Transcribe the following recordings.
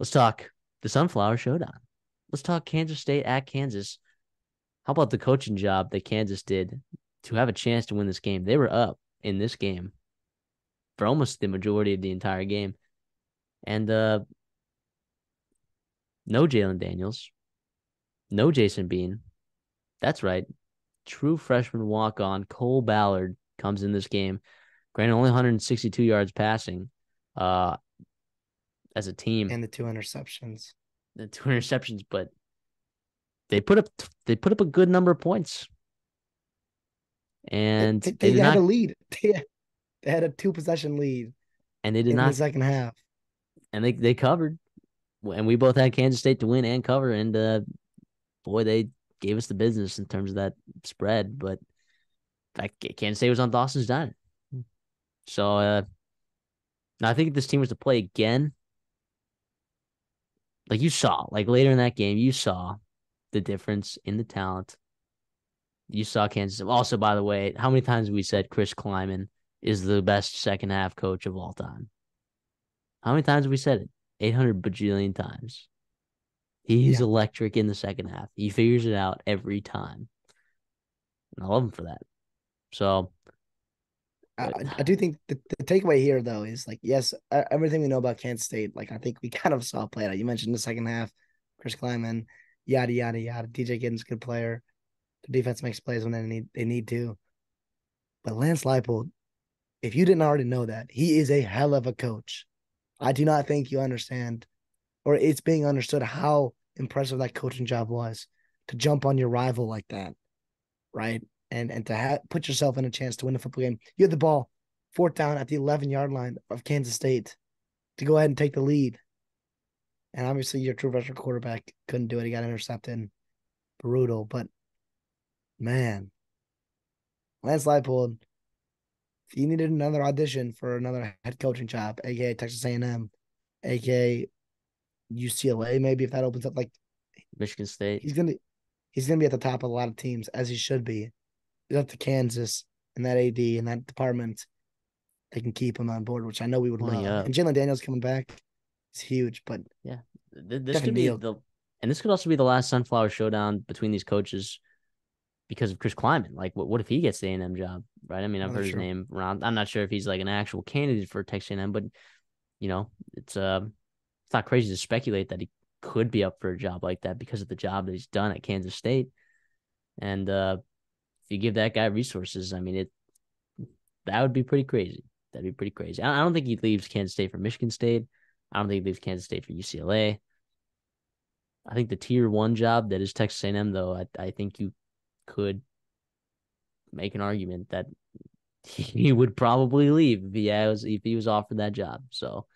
Let's talk the Sunflower Showdown. Let's talk Kansas State at Kansas. How about the coaching job that Kansas did to have a chance to win this game? They were up in this game for almost the majority of the entire game. And no Jalen Daniels, no Jason Bean. That's right. True freshman walk-on Cole Ballard comes in this game. Granted, only 162 yards passing uh, as a team. And the two interceptions. The two interceptions, but they put up a good number of points. And They, they they did had a not lead. They had a 2 possession lead and they did in the not second half. and they covered. And we both had Kansas State to win and cover. And boy, they gave us the business in terms of that spread. But in fact, Kansas State was on Dawson's Diner. So I think if this team was to play again, like you saw, like later in that game, you saw the difference in the talent. You saw Kansas. Also, by the way, how many times we said Chris Kleiman is the best second half coach of all time? How many times have we said it? 800 bajillion times. He's Yeah. electric in the second half. He figures it out every time. And I love him for that. So, I, but I do think the takeaway here, though, is like, yes, everything we know about Kansas State, like, I think we kind of saw play out. You mentioned the second half, Chris Kleiman, yada, yada, yada. DJ Giddens, good player. The defense makes plays when they need to. But Lance Leipold, if you didn't already know that, he is a hell of a coach. I do not think you understand, or it's being understood how impressive that coaching job was to jump on your rival like that, right? And to put yourself in a chance to win a football game. You had the ball, fourth down at the 11-yard line of Kansas State to go ahead and take the lead. And obviously, your true freshman quarterback couldn't do it. He got intercepted. Brutal. But, man, Lance Leipold, if you needed another audition for another head coaching job, a.k.a. Texas A&M, a.k.a. UCLA, maybe if that opens up, like, Michigan State. he's gonna be at the top of a lot of teams, as he should be. It's up to Kansas and that AD and that department. They can keep him on board, which I know we would Plenty love. up. And Jalen Daniels coming back is huge, but Yeah. This Devin could be Neal, and this could also be the last Sunflower Showdown between these coaches because of Chris Kleiman. Like, what if he gets the A&M job, right? I mean, I've another heard his true. name around. I'm not sure if he's like an actual candidate for Texas A&M, but it's not crazy to speculate that he could be up for a job like that because of the job that he's done at Kansas State. And if you give that guy resources, I mean, that would be pretty crazy. That'd be pretty crazy. I don't think he leaves Kansas State for Michigan State. I don't think he leaves Kansas State for UCLA. I think the tier one job that is Texas A&M, though, I think you could make an argument that he would probably leave if he was offered that job. So,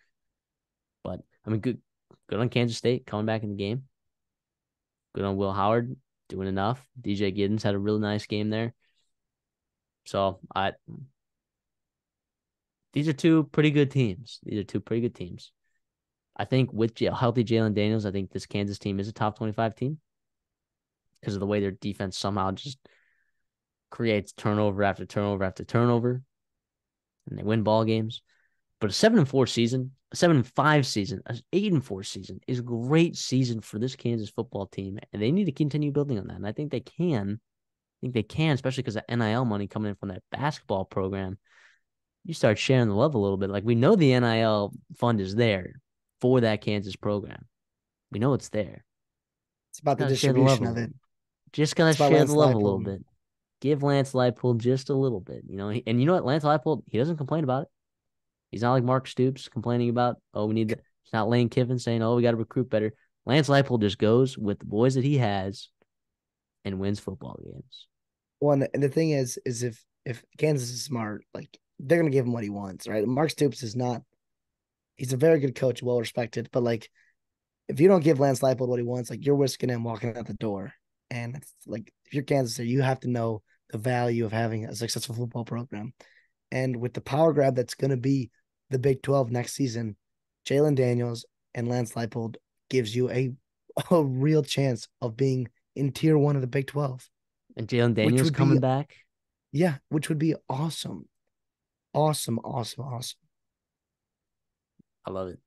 but I mean, good on Kansas State coming back in the game. Good on Will Howard doing enough. DJ Giddens had a really nice game there. So these are two pretty good teams. I think with healthy Jalen Daniels, I think this Kansas team is a top 25 team because of the way their defense somehow just creates turnover after turnover after turnover, and they win ball games. But a 7-4 season, a 7-5 season, an 8-4 season is a great season for this Kansas football team, and they need to continue building on that. And I think they can. Especially because of NIL money coming in from that basketball program. You start sharing the love a little bit. Like, we know the NIL fund is there for that Kansas program. We know it's there. It's about the Gotta share the love a distribution of little. it. Just gotta It's about share the Lance love a little Leipold. bit. Give Lance Leipold just a little bit, And you know what? Lance Leipold, he doesn't complain about it. He's not like Mark Stoops complaining about, oh, we need that. It's not Lane Kiffin saying, oh, we got to recruit better. Lance Leipold just goes with the boys that he has and wins football games. One, and the thing is if Kansas is smart, like, they're gonna give him what he wants, right? Mark Stoops is not. He's a very good coach, well respected, but, like, if you don't give Lance Leipold what he wants, like, you're risking him walking out the door. And it's like, if you're Kansas, you have to know the value of having a successful football program. And with the power grab that's going to be the Big 12 next season, Jalen Daniels and Lance Leipold gives you a real chance of being in tier one of the Big 12, And Jalen which Daniels would be, coming back. yeah, which would be awesome. Awesome, awesome, awesome. I love it.